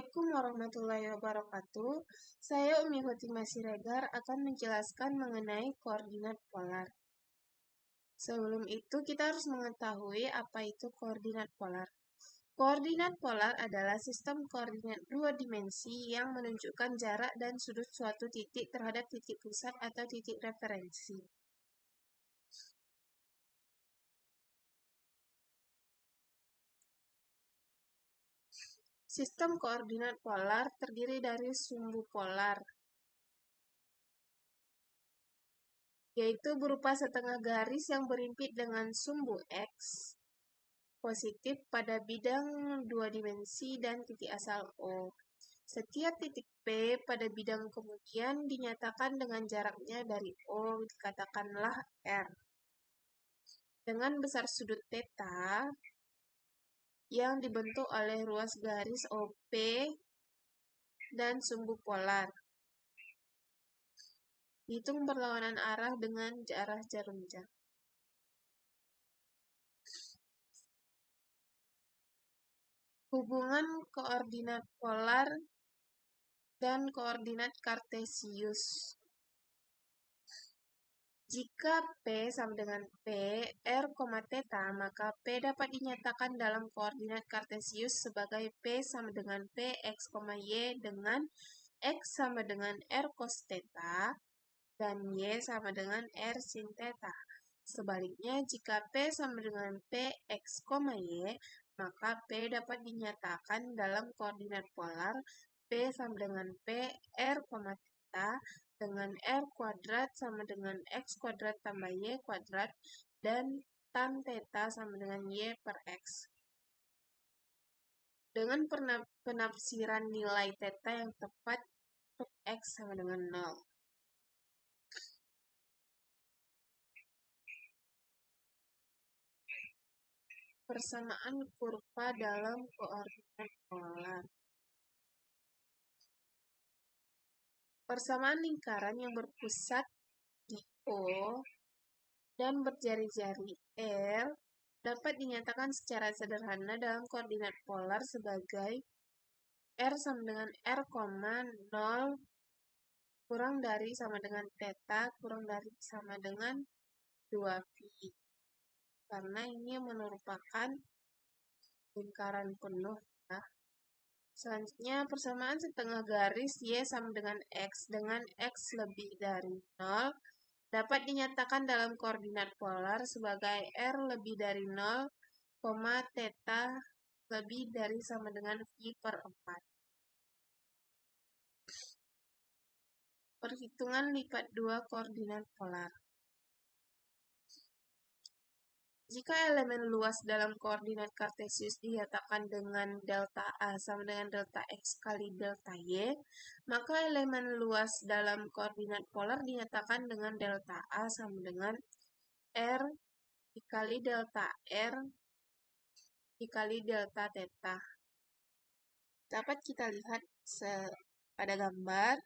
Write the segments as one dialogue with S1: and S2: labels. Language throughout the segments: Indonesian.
S1: Assalamualaikum warahmatullahi wabarakatuh. Saya Umi Khotimah Siregar akan menjelaskan mengenai koordinat polar. Sebelum itu, kita harus mengetahui apa itu koordinat polar. Koordinat polar adalah sistem koordinat dua dimensi yang menunjukkan jarak dan sudut suatu titik terhadap titik pusat atau titik referensi. Sistem koordinat polar terdiri dari sumbu polar, yaitu berupa setengah garis yang berimpit dengan sumbu X positif pada bidang dua dimensi dan titik asal O. Setiap titik P pada bidang kemudian dinyatakan dengan jaraknya dari O, dikatakanlah R. Dengan besar sudut theta yang dibentuk oleh ruas garis OP dan sumbu polar. Hitung berlawanan arah dengan arah jarum jam. Hubungan koordinat polar dan koordinat kartesius. Jika P sama dengan P, R, theta, maka P dapat dinyatakan dalam koordinat kartesius sebagai P sama dengan P, X, Y dengan X sama dengan R cos theta dan Y sama dengan R sin theta. Sebaliknya, jika P sama dengan P, X, Y, maka P dapat dinyatakan dalam koordinat polar P sama dengan P, R, theta dengan R kuadrat sama dengan X kuadrat tambah Y kuadrat dan tan theta sama dengan Y per X. Dengan penafsiran nilai theta yang tepat untuk X sama dengan 0. Persamaan kurva dalam koordinat polar. Persamaan lingkaran yang berpusat di O dan berjari-jari R dapat dinyatakan secara sederhana dalam koordinat polar sebagai R sama dengan R, 0 kurang dari sama dengan theta kurang dari sama dengan 2π. Karena ini merupakan lingkaran penuh. Ya. Selanjutnya, persamaan setengah garis Y sama dengan X dengan X lebih dari 0 dapat dinyatakan dalam koordinat polar sebagai R lebih dari 0, theta lebih dari sama dengan π per 4. Perhitungan lipat dua koordinat polar. Jika elemen luas dalam koordinat kartesius dinyatakan dengan delta A sama dengan delta X kali delta Y, maka elemen luas dalam koordinat polar dinyatakan dengan delta A sama dengan R dikali delta R dikali delta theta. Dapat kita lihat pada gambar.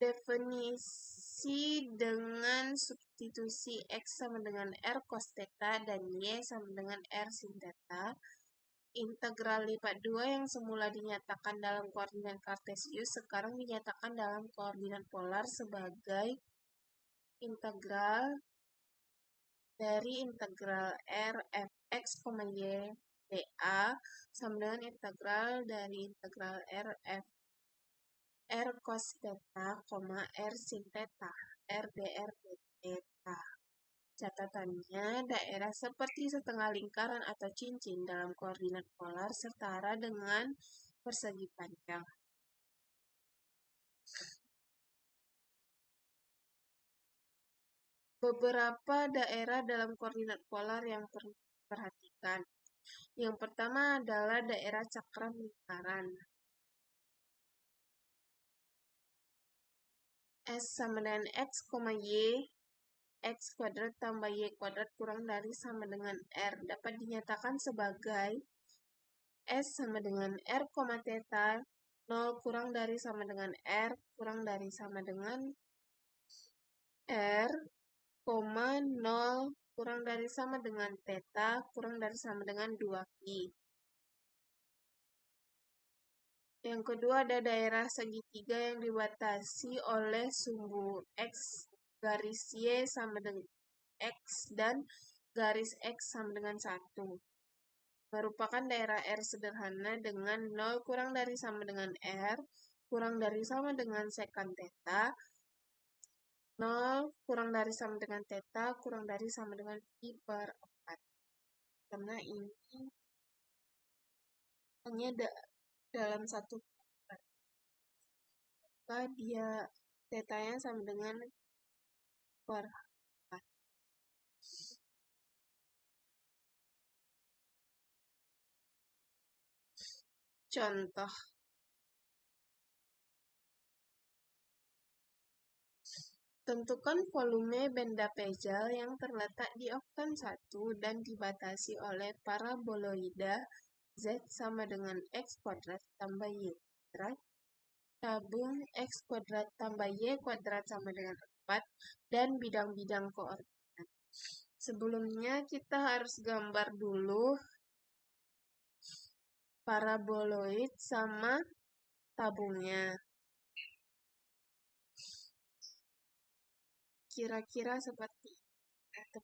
S1: Definisi dengan substitusi X sama dengan R cos theta dan Y sama dengan R sin theta. Integral lipat 2 yang semula dinyatakan dalam koordinat kartesius sekarang dinyatakan dalam koordinat polar sebagai integral dari integral R fx, Y dA sama dengan integral dari integral R f R cos theta, R sin theta, R dr theta. Catatannya, daerah seperti setengah lingkaran atau cincin dalam koordinat polar setara dengan persegi panjang. Beberapa daerah dalam koordinat polar yang perlu diperhatikan. Yang pertama adalah daerah cakram lingkaran. S sama dengan X, Y, X kuadrat tambah Y kuadrat kurang dari sama dengan R dapat dinyatakan sebagai S sama dengan R, theta 0 kurang dari sama dengan R kurang dari sama dengan R, 0 kurang dari sama dengan theta kurang dari sama dengan 2pi. Yang kedua ada daerah segitiga yang dibatasi oleh sumbu X garis Y sama dengan X dan garis X sama dengan 1. Merupakan daerah R sederhana dengan 0 kurang dari sama dengan R, kurang dari sama dengan sekant theta, 0 kurang dari sama dengan theta, kurang dari sama dengan pi per 4. Karena ini hanya dalam satu maka dia tetanya sama dengan per 4. Contoh, tentukan volume benda pejal yang terletak di oktan 1 dan dibatasi oleh paraboloida Z sama dengan X kuadrat tambah Y kuadrat. Tabung X kuadrat tambah Y kuadrat sama dengan 4 dan bidang-bidang koordinat. Sebelumnya kita harus gambar dulu paraboloid sama tabungnya. Kira-kira seperti itu.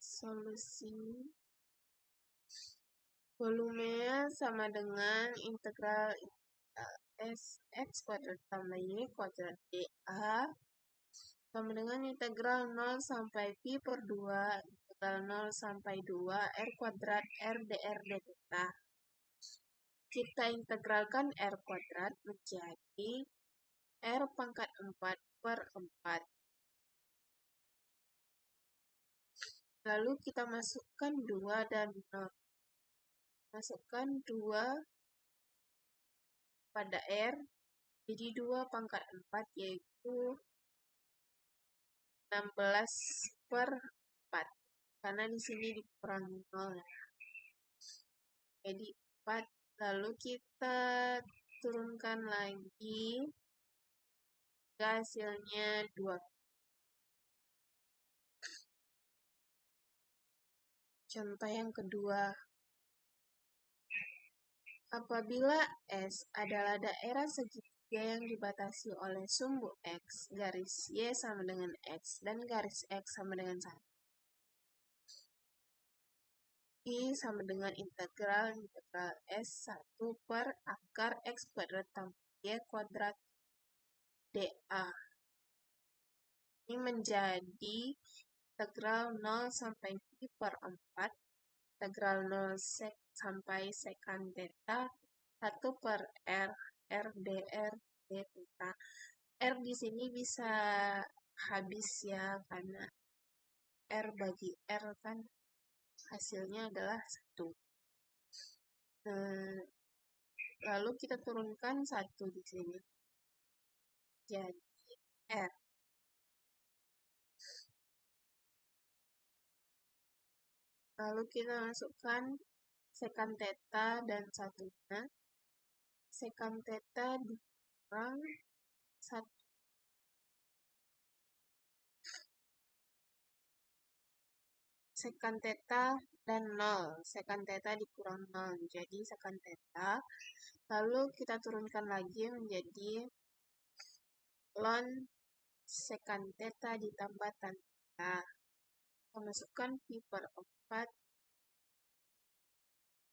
S1: Solusi volumenya sama dengan integral S X kuadrat tambah Y kuadrat dA sama dengan integral 0 sampai pi per 2 integral 0 sampai 2 R kuadrat R dR dθ. Kita integralkan R kuadrat menjadi R pangkat 4 per 4. Lalu kita masukkan 2 dan 0. Masukkan 2 pada R, jadi 2 pangkat 4 yaitu 16 per 4. Karena di sini dikurangi 0 ya. Jadi 4. Lalu kita turunkan lagi. Hasilnya 2. Contoh yang kedua. Apabila S adalah daerah segitiga yang dibatasi oleh sumbu X, garis Y sama dengan X, dan garis X sama dengan 1. I sama dengan integral S1 per akar X kuadrat tambah Y kuadrat dA. Ini menjadi integral 0 sampai pi per 4, integral 0 sampai sekant theta, 1 per R, R dR dθ. R di sini bisa habis ya, karena R bagi R kan hasilnya adalah 1. Lalu kita turunkan 1 di sini. Jadi R. Lalu kita masukkan sekant theta dan satunya. Sekant theta dikurang 1. Sekant theta dan 0. Sekant theta dikurang 0. Jadi sekant theta. Lalu kita turunkan lagi menjadi ln sekant theta ditambah tan theta. Kita masukkan pi per 4.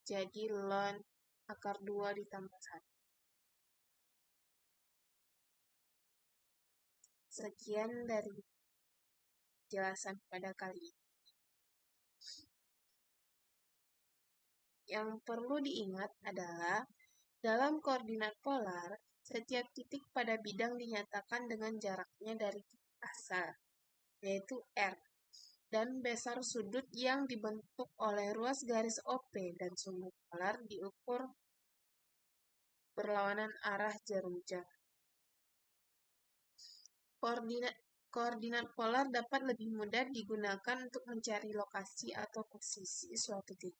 S1: Jadi ln akar 2 ditambah 1. Sekian dari penjelasan pada kali ini. Yang perlu diingat adalah dalam koordinat polar, setiap titik pada bidang dinyatakan dengan jaraknya dari titik asal, yaitu R, dan besar sudut yang dibentuk oleh ruas garis OP dan sumbu polar diukur berlawanan arah jarum jam. Koordinat Koordinat polar dapat lebih mudah digunakan untuk mencari lokasi atau posisi suatu titik.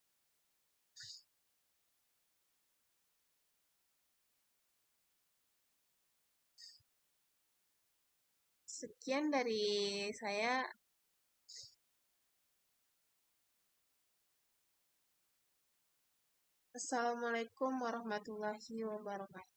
S1: Sekian dari saya. Assalamualaikum warahmatullahi wabarakatuh.